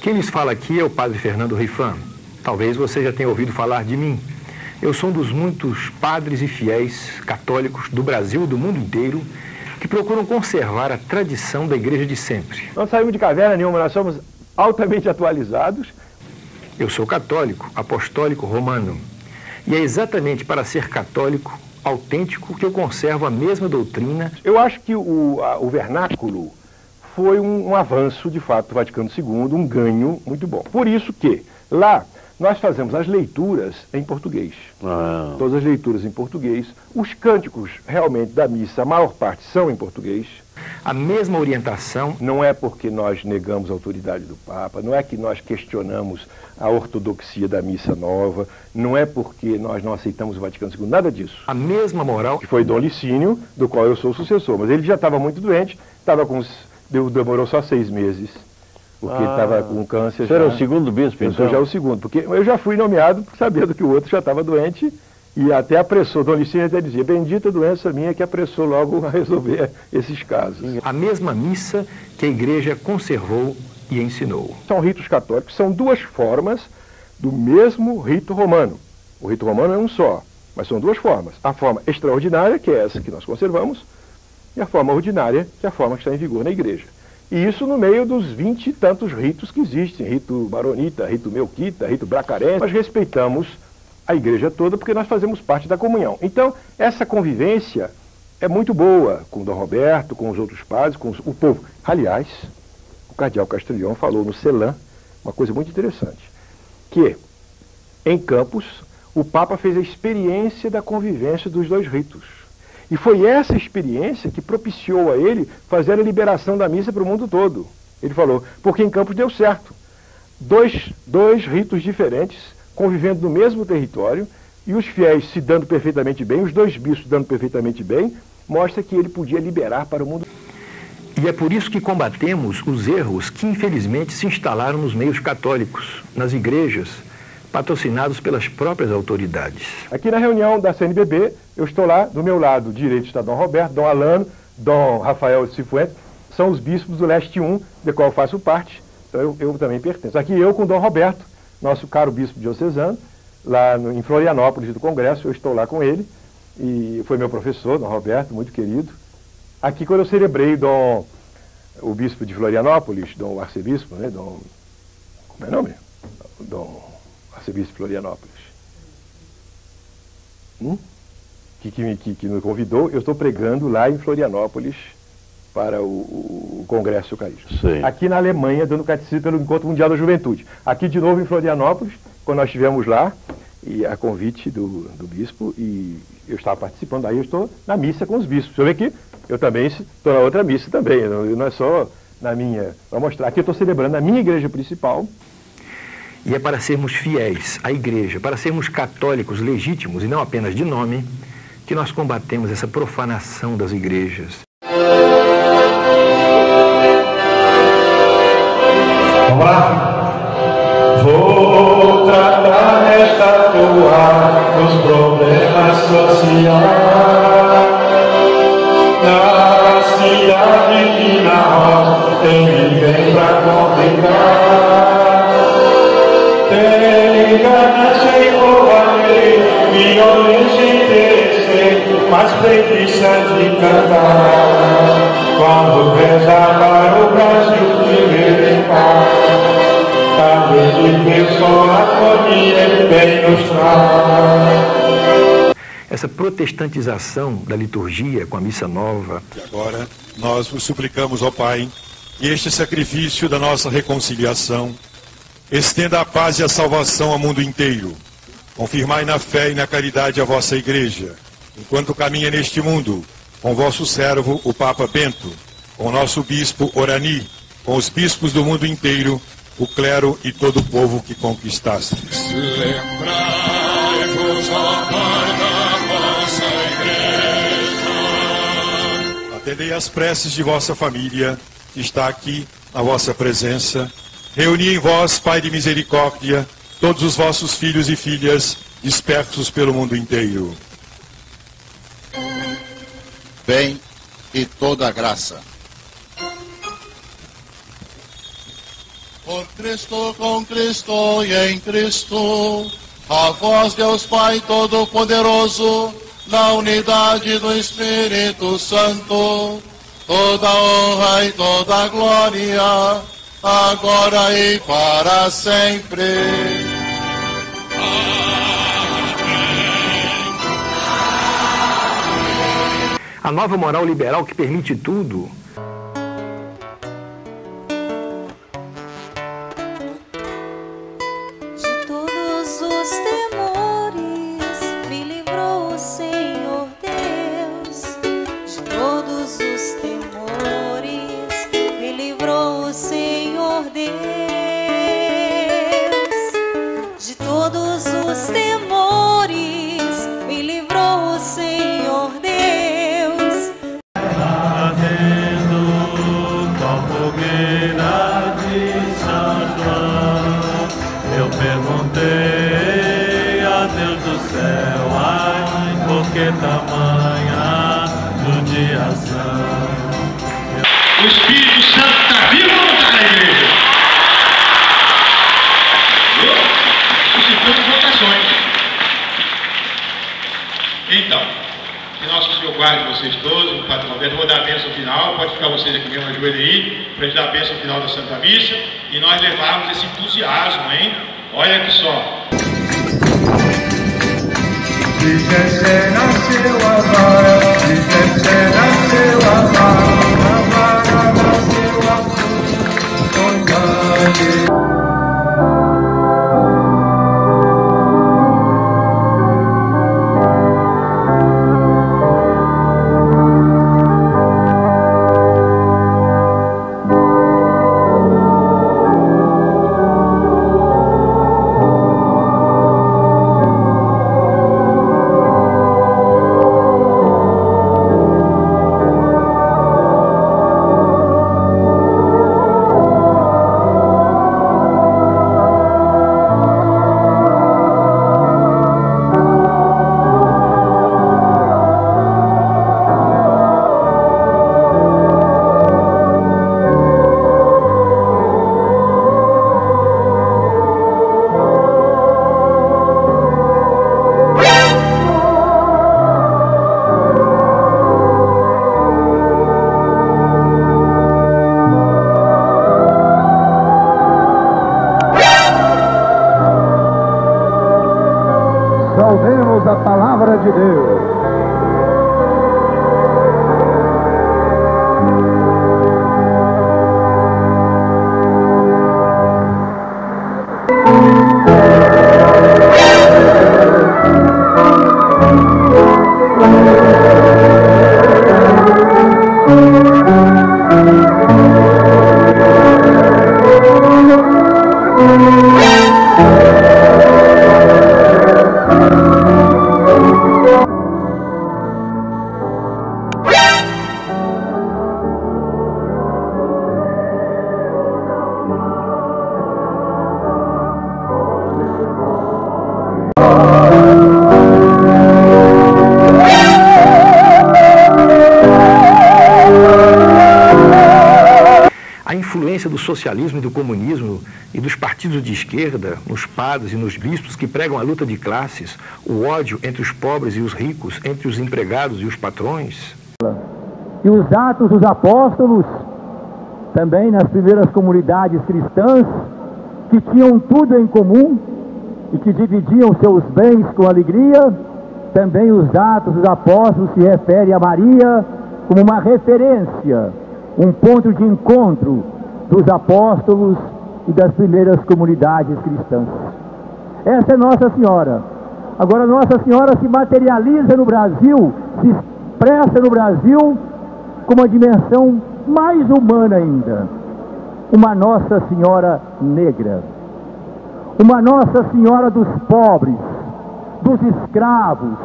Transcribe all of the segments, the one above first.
Quem lhes fala aqui é o padre Fernando Rifan. Talvez você já tenha ouvido falar de mim. Eu sou um dos muitos padres e fiéis católicos do Brasil e do mundo inteiro que procuram conservar a tradição da igreja de sempre. Não saímos de caverna nenhuma, nós somos altamente atualizados. Eu sou católico, apostólico romano. E é exatamente para ser católico autêntico que eu conservo a mesma doutrina. Eu acho que o vernáculo foi um avanço, de fato, do Vaticano II, um ganho muito bom. Por isso que lá nós fazemos as leituras em português. Todas as leituras em português. Os cânticos, realmente, da missa, a maior parte são em português. A mesma orientação. Não é porque nós negamos a autoridade do Papa, não é que nós questionamos a ortodoxia da missa nova, não é porque nós não aceitamos o Vaticano II, nada disso. A mesma moral. Que foi Dom Licínio, do qual eu sou o sucessor, mas ele já estava muito doente, demorou só 6 meses. Porque ele estava com câncer. Você era o segundo bispo, então? Eu sou já o segundo, porque eu já fui nomeado sabendo que o outro já estava doente e até apressou. Dom Licínio até dizia, bendita doença minha que apressou logo a resolver esses casos. A mesma missa que a igreja conservou e ensinou. São ritos católicos, são 2 formas do mesmo rito romano. O rito romano é um só, mas são 2 formas. A forma extraordinária, que é essa que nós conservamos, e a forma ordinária, que é a forma que está em vigor na igreja. E isso no meio dos 20 e tantos ritos que existem, rito maronita, rito melquita, rito bracarense. Nós respeitamos a igreja toda porque nós fazemos parte da comunhão. Então, essa convivência é muito boa com Dom Roberto, com os outros padres, com o povo. Aliás, o cardeal Castrillon falou no Celan uma coisa muito interessante, que em Campos o Papa fez a experiência da convivência dos 2 ritos. E foi essa experiência que propiciou a ele fazer a liberação da missa para o mundo todo. Ele falou, porque em Campos deu certo. Dois ritos diferentes, convivendo no mesmo território, e os fiéis se dando perfeitamente bem, os 2 bispos dando perfeitamente bem, mostra que ele podia liberar para o mundo. E é por isso que combatemos os erros que infelizmente se instalaram nos meios católicos, nas igrejas, patrocinados pelas próprias autoridades. Aqui na reunião da CNBB, eu estou lá, do meu lado direito está Dom Roberto, Dom Alano, Dom Rafael de Cifuentes, são os bispos do Leste 1, do qual eu faço parte, então eu também pertenço. Aqui eu com Dom Roberto, nosso caro bispo diocesano, lá em Florianópolis do Congresso, eu estou lá com ele, e foi meu professor, Dom Roberto, muito querido. Aqui quando eu celebrei o bispo de Florianópolis, Dom Arcebispo, né, como é o nome? Dom Arcebispo de Florianópolis, que me convidou, eu estou pregando lá em Florianópolis para o Congresso Eucarístico. Sim. Aqui na Alemanha, dando catecismo pelo Encontro Mundial da Juventude. Aqui de novo em Florianópolis, quando nós estivemos lá, e a convite do bispo, e eu estava participando, aí eu estou na missa com os bispos. Deixa eu ver aqui, eu também estou na outra missa também, não é só na minha, para mostrar. Aqui eu estou celebrando a minha igreja principal. E é para sermos fiéis à igreja, para sermos católicos legítimos e não apenas de nome, que nós combatemos essa profanação das igrejas. Vamos lá? Vou tratar esta tua dos problemas sociais. Na cidade e na roça tem ninguém pra complicar. Tem ganância em roubalheiro, violência em interesseiro, mas preguiça de cantar. Quando rezar para o Brasil viver em paz, talvez de pessoa acolher bem nos traz. Essa protestantização da liturgia com a missa nova. E agora nós vos suplicamos, ó Pai, que este sacrifício da nossa reconciliação estenda a paz e a salvação ao mundo inteiro. Confirmai na fé e na caridade a vossa Igreja, enquanto caminha neste mundo, com vosso servo, o Papa Bento, com o nosso bispo Orani, com os bispos do mundo inteiro, o clero e todo o povo que conquistastes. Lembrai-vos, ó Pai, da vossa Igreja. Atendei as preces de vossa família, que está aqui na vossa presença. Reuni em vós, Pai de misericórdia, todos os vossos filhos e filhas dispersos pelo mundo inteiro. Bem e toda a graça. Por Cristo, com Cristo e em Cristo, a vós, Deus Pai Todo-Poderoso, na unidade do Espírito Santo, toda honra e toda glória, agora e para sempre. A nova moral liberal que permite tudo. De todos os temores me livrou o Senhor Deus. De todos os temores me livrou o Senhor Deus. De todos os temores me livrou o Senhor Deus. Eu perguntei a Deus do céu, ai, por que tamanha judiação? O Espírito Santo está vivo ou não está na igreja? Suscitando votações. Então, que nosso Senhor guarde vocês todos, o Padre Roberto, vou dar a bênção final, pode ficar vocês aqui mesmo, ajoelha aí, para a gente dar a bênção final da Santa Missa, e nós levarmos esse entusiasmo, hein? Olha aqui só. Saudemos a palavra de Deus. A influência do socialismo e do comunismo e dos partidos de esquerda, nos padres e nos bispos que pregam a luta de classes, o ódio entre os pobres e os ricos, entre os empregados e os patrões. E os Atos dos Apóstolos, também nas primeiras comunidades cristãs, que tinham tudo em comum e que dividiam seus bens com alegria, também os Atos dos Apóstolos se referem a Maria como uma referência, um ponto de encontro dos apóstolos e das primeiras comunidades cristãs. Essa é Nossa Senhora. Agora, Nossa Senhora se materializa no Brasil, se expressa no Brasil com uma dimensão mais humana ainda. Uma Nossa Senhora negra. Uma Nossa Senhora dos pobres, dos escravos,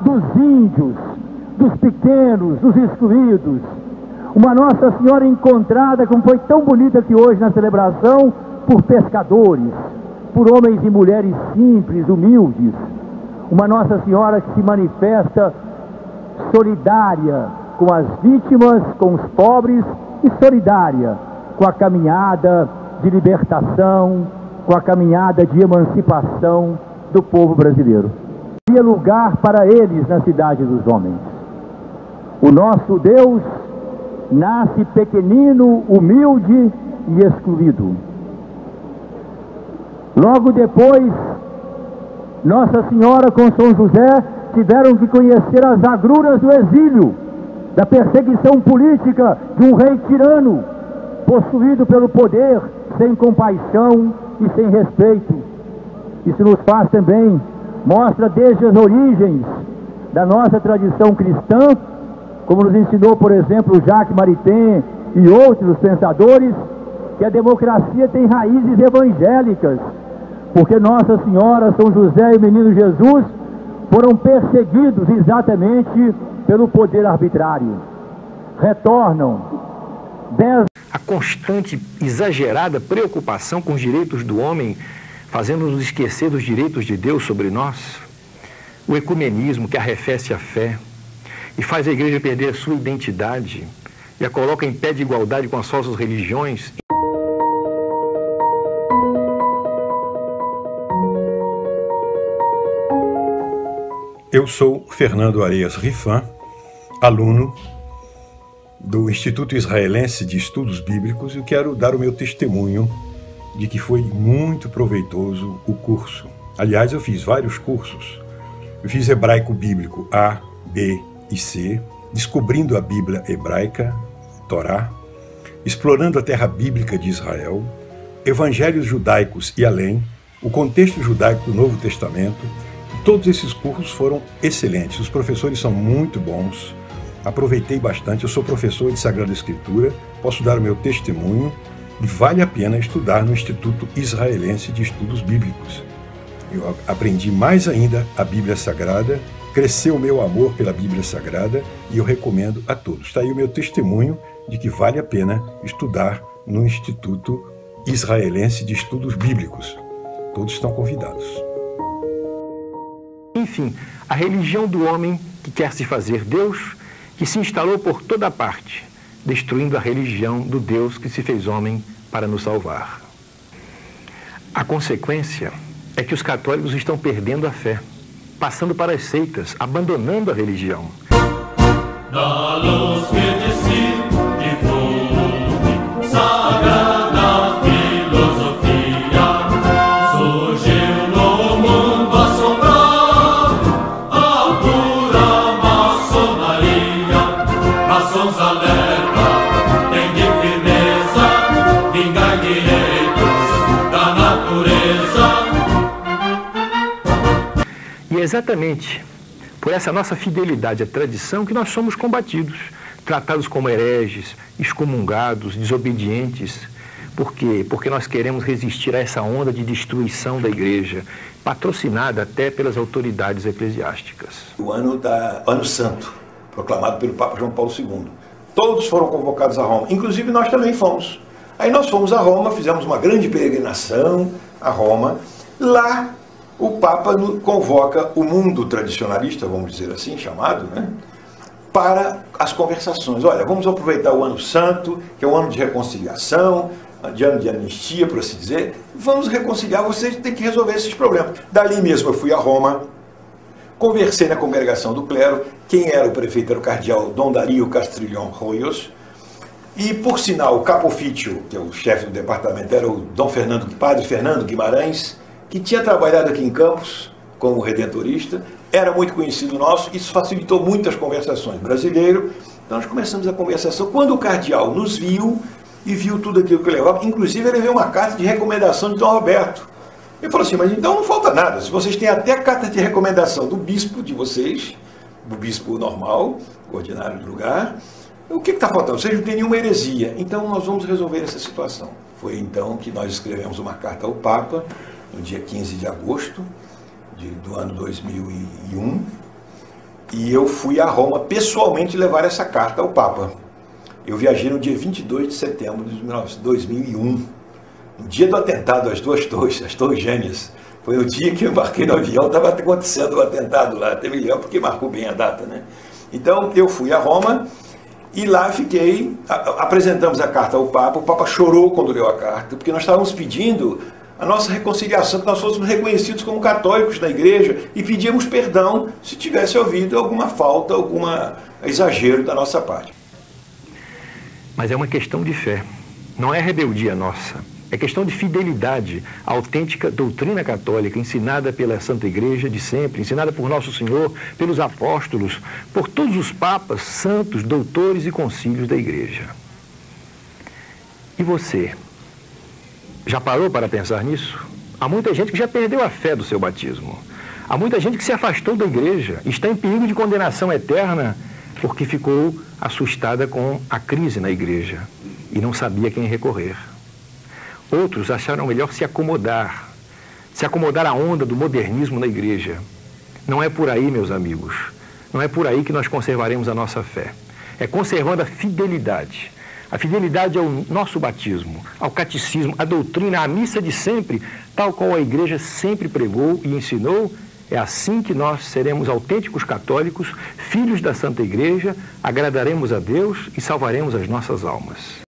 dos índios, dos pequenos, dos excluídos. Uma Nossa Senhora encontrada, como foi tão bonita aqui hoje na celebração, por pescadores, por homens e mulheres simples, humildes. Uma Nossa Senhora que se manifesta solidária com as vítimas, com os pobres, e solidária com a caminhada de libertação, com a caminhada de emancipação do povo brasileiro. Havia lugar para eles na cidade dos homens. O nosso Deus nasce pequenino, humilde e excluído. Logo depois, Nossa Senhora com São José tiveram que conhecer as agruras do exílio, da perseguição política de um rei tirano, possuído pelo poder, sem compaixão e sem respeito. Isso nos faz também, mostra desde as origens da nossa tradição cristã, como nos ensinou, por exemplo, Jacques Maritain e outros pensadores, que a democracia tem raízes evangélicas, porque Nossa Senhora, São José e o Menino Jesus foram perseguidos exatamente pelo poder arbitrário. Retornam. A constante, exagerada preocupação com os direitos do homem, fazendo-nos esquecer dos direitos de Deus sobre nós. O ecumenismo que arrefece a fé e faz a igreja perder a sua identidade e a coloca em pé de igualdade com as falsas religiões. Eu sou Fernando Areias Rifan, aluno do Instituto Israelense de Estudos Bíblicos, e quero dar o meu testemunho de que foi muito proveitoso o curso. Aliás, eu fiz vários cursos. Eu fiz hebraico bíblico A, B e C, descobrindo a Bíblia hebraica, Torá, explorando a terra bíblica de Israel, evangelhos judaicos e além, o contexto judaico do Novo Testamento. Todos esses cursos foram excelentes, os professores são muito bons, aproveitei bastante. Eu sou professor de Sagrada Escritura, posso dar o meu testemunho, e vale a pena estudar no Instituto Israelense de Estudos Bíblicos. Eu aprendi mais ainda a Bíblia Sagrada, cresceu o meu amor pela Bíblia Sagrada e eu recomendo a todos. Está aí o meu testemunho de que vale a pena estudar no Instituto Israelense de Estudos Bíblicos. Todos estão convidados. Enfim, a religião do homem que quer se fazer Deus, que se instalou por toda parte, destruindo a religião do Deus que se fez homem para nos salvar. A consequência é que os católicos estão perdendo a fé, passando para as seitas, abandonando a religião. Da luz que de si difunde, sagrada filosofia, surgiu no mundo assombrado a pura maçonaria. Maçons alerta, tem de firmeza, vingar direitos da natureza. E é exatamente por essa nossa fidelidade à tradição que nós somos combatidos, tratados como hereges, excomungados, desobedientes. Por quê? Porque nós queremos resistir a essa onda de destruição da igreja, patrocinada até pelas autoridades eclesiásticas. O ano santo, proclamado pelo Papa João Paulo II. Todos foram convocados a Roma, inclusive nós também fomos. Aí nós fomos a Roma, fizemos uma grande peregrinação a Roma. Lá o Papa convoca o mundo tradicionalista, vamos dizer assim, chamado, né, para as conversações. Olha, vamos aproveitar o ano santo, que é um ano de reconciliação, de ano de anistia, por assim dizer. Vamos reconciliar, vocês têm que resolver esses problemas. Dali mesmo eu fui a Roma, conversei na congregação do clero. Quem era o prefeito era o cardeal Dom Dario Castrilhon Royos. E, por sinal, o capo ofício, que é o chefe do departamento, era o Padre Fernando Guimarães, que tinha trabalhado aqui em Campos como redentorista, era muito conhecido nosso, isso facilitou muito as conversações. Brasileiro, então nós começamos a conversação. Quando o cardeal nos viu e viu tudo aquilo que eu levava, inclusive ele veio uma carta de recomendação de Dom Roberto. Ele falou assim, mas então não falta nada, se vocês têm até a carta de recomendação do bispo de vocês, do bispo normal, ordinário do lugar, o que está faltando? Vocês não têm nenhuma heresia, então nós vamos resolver essa situação. Foi então que nós escrevemos uma carta ao Papa, no dia 15 de agosto do ano 2001, e eu fui a Roma pessoalmente levar essa carta ao Papa. Eu viajei no dia 22 de setembro de 2001, no dia do atentado às duas torres, as Torres Gêmeas. Foi o dia que eu embarquei no avião, estava acontecendo o atentado lá, teve leão porque marcou bem a data, né? Então eu fui a Roma E lá fiquei, apresentamos a carta ao Papa, o Papa chorou quando leu a carta, porque nós estávamos pedindo a nossa reconciliação, que nós fôssemos reconhecidos como católicos na igreja e pedíamos perdão se tivesse havido alguma falta, algum exagero da nossa parte. Mas é uma questão de fé, não é rebeldia nossa. É questão de fidelidade à autêntica doutrina católica ensinada pela Santa Igreja de sempre, ensinada por Nosso Senhor, pelos apóstolos, por todos os papas, santos, doutores e concílios da Igreja. E você? Já parou para pensar nisso? Há muita gente que já perdeu a fé do seu batismo. Há muita gente que se afastou da Igreja, está em perigo de condenação eterna porque ficou assustada com a crise na Igreja e não sabia quem recorrer. Outros acharam melhor se acomodar à onda do modernismo na igreja. Não é por aí, meus amigos. Não é por aí que nós conservaremos a nossa fé. É conservando a fidelidade. A fidelidade ao nosso batismo, ao catecismo, à doutrina, à missa de sempre, tal qual a igreja sempre pregou e ensinou. É assim que nós seremos autênticos católicos, filhos da Santa Igreja, agradaremos a Deus e salvaremos as nossas almas.